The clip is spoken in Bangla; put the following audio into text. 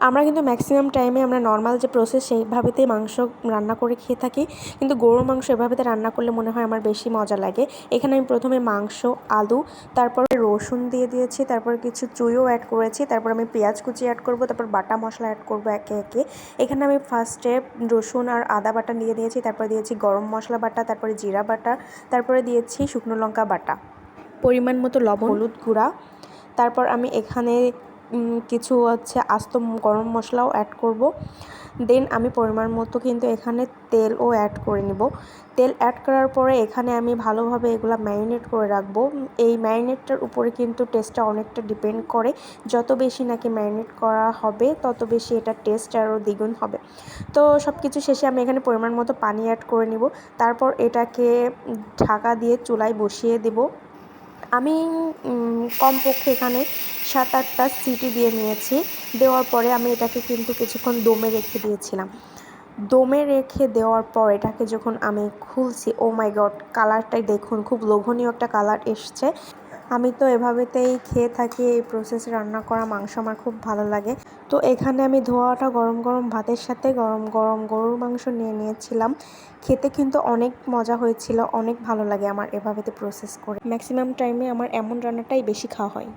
আমরা কিন্তু ম্যাক্সিমাম টাইমে আমরা নর্মাল যে প্রসেস সেইভাবেতেই মাংস রান্না করে খেয়ে থাকি, কিন্তু গরুর মাংস এভাবেতে রান্না করলে মনে হয় আমার বেশি মজা লাগে। এখানে আমি প্রথমে মাংস, আলু, তারপরে রসুন দিয়ে দিয়েছি, তারপর কিছু চুইও অ্যাড করেছি, তারপর আমি পেঁয়াজ কুচি অ্যাড করব, তারপর বাটা মশলা অ্যাড করব একে একে। এখানে আমি ফার্স্টে রসুন আর আদা বাটা দিয়ে দিয়েছি, তারপরে দিয়েছি গরম মশলা বাটা, তারপরে জিরা বাটা, তারপরে দিয়েছি শুকনো লঙ্কা বাটা, পরিমাণ মতো লবণ, হলুদ গুঁড়া। তারপর আমি এখানে কিছু আস্ত গরম মশলাও অ্যাড করব। দেন আমি পরিমাণ মতো কিন্তু এখানে তেলও অ্যাড করে নেব। তেল অ্যাড করার পরে এখানে আমি ভালোভাবে এগুলো ম্যারিনেট করে রাখবো। এই ম্যারিনেটটার উপরে কিন্তু টেস্টটা অনেকটা ডিপেন্ড করে। যত বেশি নাকি ম্যারিনেট করা হবে তত বেশি এটা টেস্ট আরও দ্বিগুণ হবে। তো সব কিছু শেষে আমি এখানে পরিমাণ মতো পানি অ্যাড করে নেব। তারপর এটাকে ঢাকা দিয়ে চুলায় বসিয়ে দেব। আমি কমপক্ষে এখানে 7-8টা সিটি দিয়ে নিয়েছি। দেওয়ার পরে আমি এটাকে কিন্তু কিছুক্ষণ দমে রেখে দিয়েছিলাম। দমে রেখে দেওয়ার পর এটাকে যখন আমি খুলছি, ও মাই গড, কালারটাই দেখুন, খুব লোভনীয় একটা কালার এসছে। আমি তো এভাবেতেই খেয়ে থাকি। এই প্রসেসে রান্না করা মাংস আমার খুব ভালো লাগে। তো এখানে আমি ধোয়াটা গরম গরম ভাতের সাথে গরম গরম গরুর মাংস নিয়ে নিয়েছিলাম। খেতে কিন্তু অনেক মজা হয়েছিল, অনেক ভালো লাগে আমার এভাবেতে প্রসেস করে। ম্যাক্সিমাম টাইমে আমার এমন রান্নাটাই বেশি খাওয়া হয়।